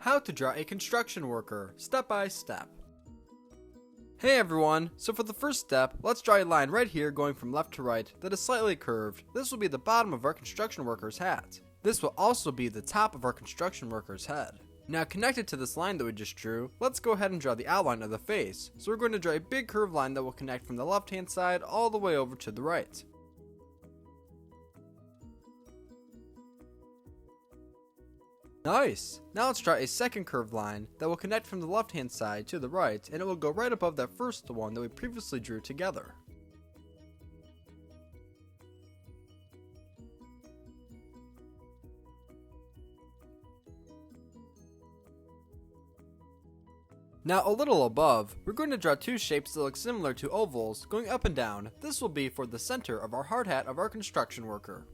How to draw a construction worker, step by step. Hey everyone, so for the first step, let's draw a line right here going from left to right that is slightly curved. This will be the bottom of our construction worker's hat. This will also be the top of our construction worker's head. Now connected to this line that we just drew, let's go ahead and draw the outline of the face. So we're going to draw a big curved line that will connect from the left hand side all the way over to the right. Nice! Now let's draw a second curved line that will connect from the left hand side to the right, and it will go right above that first one that we previously drew together. Now a little above, we're going to draw two shapes that look similar to ovals going up and down. This will be for the center of our hard hat of our construction worker.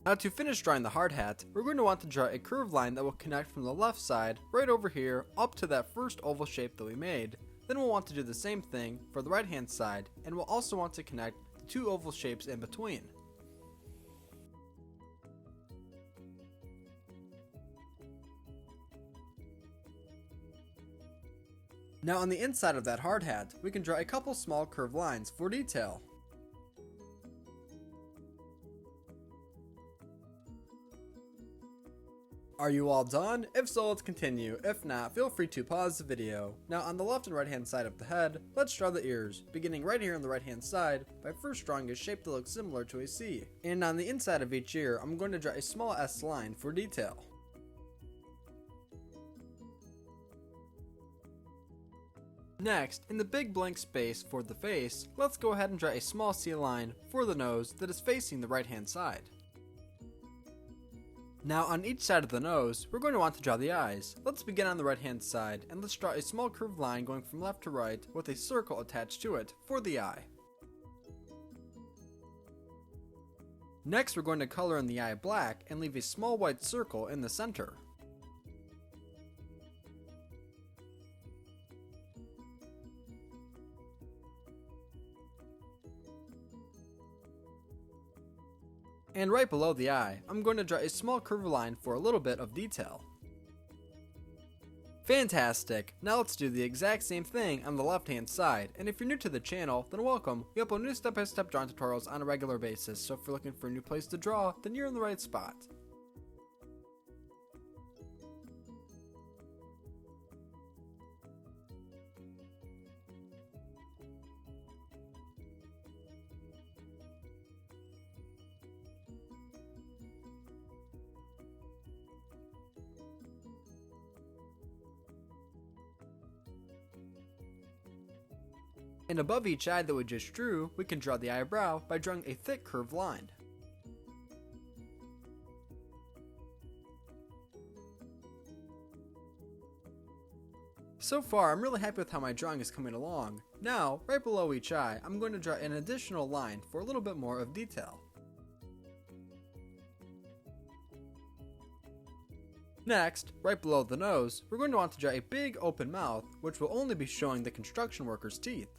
Now to finish drawing the hard hat, we're going to want to draw a curved line that will connect from the left side right over here up to that first oval shape that we made. Then we'll want to do the same thing for the right hand side, and we'll also want to connect the two oval shapes in between. Now on the inside of that hard hat, we can draw a couple small curved lines for detail. Are you all done? If so, let's continue. If not, feel free to pause the video. Now on the left and right hand side of the head, let's draw the ears, beginning right here on the right hand side by first drawing a shape that looks similar to a C. And on the inside of each ear, I'm going to draw a small S line for detail. Next, in the big blank space for the face, let's go ahead and draw a small C line for the nose that is facing the right hand side. Now on each side of the nose, we're going to want to draw the eyes. Let's begin on the right hand side, and let's draw a small curved line going from left to right with a circle attached to it for the eye. Next we're going to color in the eye black and leave a small white circle in the center. And right below the eye, I'm going to draw a small curved line for a little bit of detail. Fantastic! Now let's do the exact same thing on the left hand side, and if you're new to the channel, then welcome. We upload new step-by-step drawing tutorials on a regular basis, so if you're looking for a new place to draw, then you're in the right spot. And above each eye that we just drew, we can draw the eyebrow by drawing a thick curved line. So far, I'm really happy with how my drawing is coming along. Now, right below each eye, I'm going to draw an additional line for a little bit more of detail. Next, right below the nose, we're going to want to draw a big open mouth, which will only be showing the construction worker's teeth.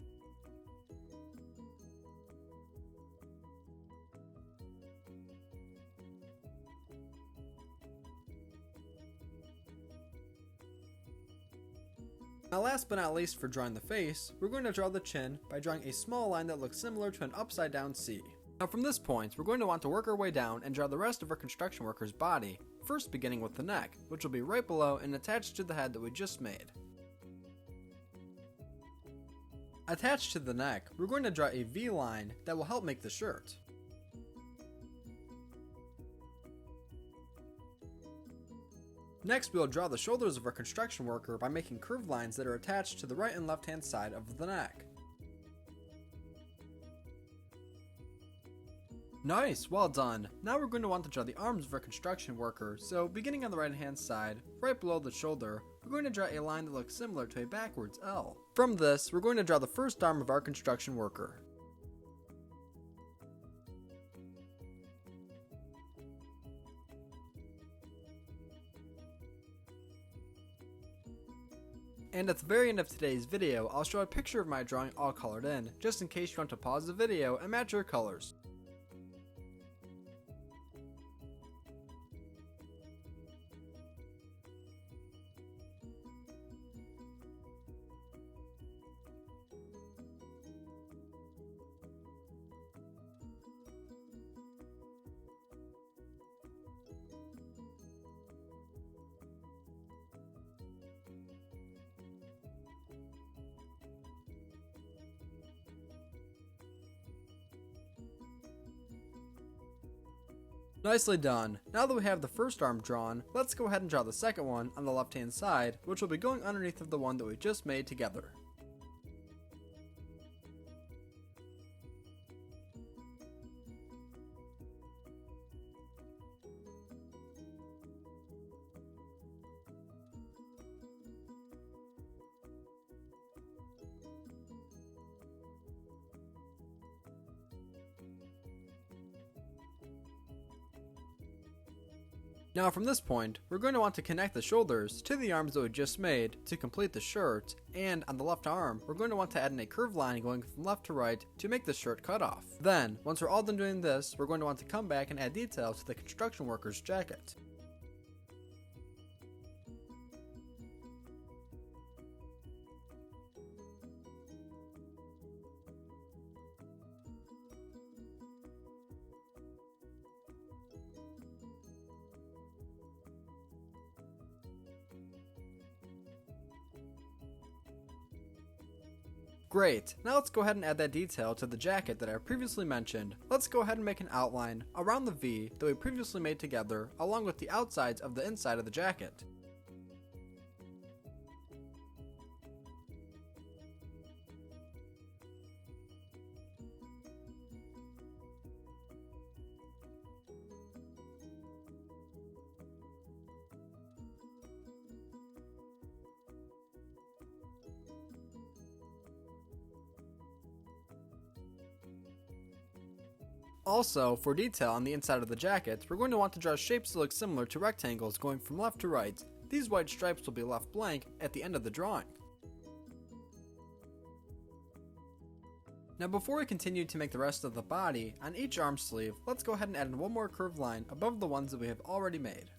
Now last but not least for drawing the face, we're going to draw the chin by drawing a small line that looks similar to an upside down C. Now from this point, we're going to want to work our way down and draw the rest of our construction worker's body, first beginning with the neck, which will be right below and attached to the head that we just made. Attached to the neck, we're going to draw a V line that will help make the shirt. Next, we'll draw the shoulders of our construction worker by making curved lines that are attached to the right and left hand side of the neck. Nice, well done. Now we're going to want to draw the arms of our construction worker, so beginning on the right hand side, right below the shoulder, we're going to draw a line that looks similar to a backwards L. From this, we're going to draw the first arm of our construction worker. And at the very end of today's video, I'll show a picture of my drawing all colored in, just in case you want to pause the video and match your colors. Nicely done. Now that we have the first arm drawn, let's go ahead and draw the second one on the left hand side, which will be going underneath of the one that we just made together. Now from this point, we're going to want to connect the shoulders to the arms that we just made to complete the shirt, and on the left arm, we're going to want to add in a curved line going from left to right to make the shirt cut off. Then, once we're all done doing this, we're going to want to come back and add detail to the construction worker's jacket. Great, now let's go ahead and add that detail to the jacket that I previously mentioned. Let's go ahead and make an outline around the V that we previously made together, along with the outsides of the inside of the jacket. Also, for detail on the inside of the jacket, we're going to want to draw shapes that look similar to rectangles going from left to right. These white stripes will be left blank at the end of the drawing. Now before we continue to make the rest of the body, on each arm sleeve, let's go ahead and add in one more curved line above the ones that we have already made.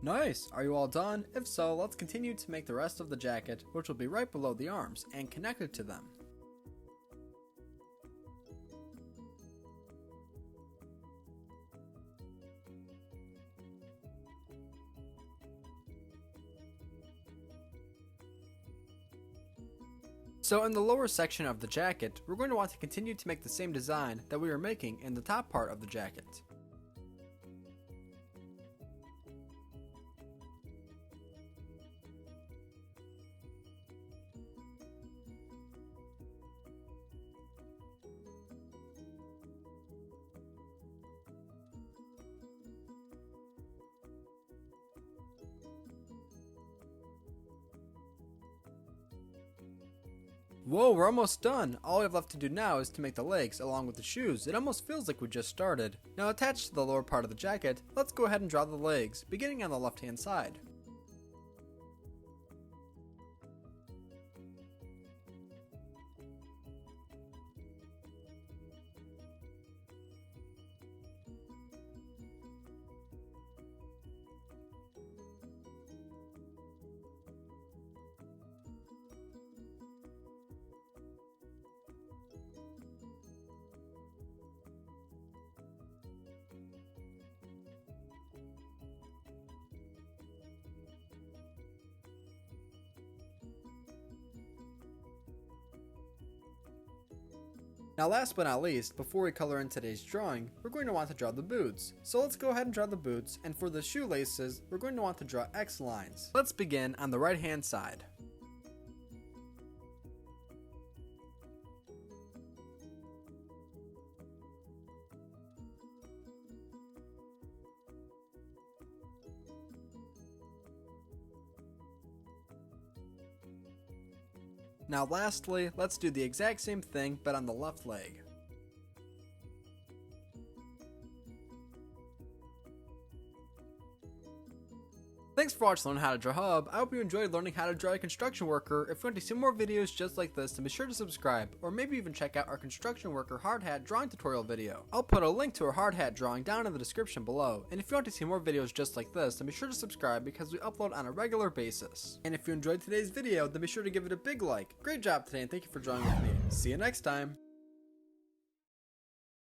Nice! Are you all done? If so, let's continue to make the rest of the jacket, which will be right below the arms and connected to them. So in the lower section of the jacket, we're going to want to continue to make the same design that we were making in the top part of the jacket. Whoa, we're almost done! All we have left to do now is to make the legs along with the shoes. It almost feels like we just started. Now attached to the lower part of the jacket, let's go ahead and draw the legs, beginning on the left hand side. Now last but not least, before we color in today's drawing, we're going to want to draw the boots. So let's go ahead and draw the boots, and for the shoelaces, we're going to want to draw X lines. Let's begin on the right hand side. Now lastly, let's do the exact same thing but on the left leg. Thanks for watching Learn How to Draw Hub. I hope you enjoyed learning how to draw a construction worker. If you want to see more videos just like this, then be sure to subscribe, or maybe even check out our construction worker hard hat drawing tutorial video. I'll put a link to our hard hat drawing down in the description below. And if you want to see more videos just like this, then be sure to subscribe because we upload on a regular basis. And if you enjoyed today's video, then be sure to give it a big like. Great job today, and thank you for drawing with me. See you next time.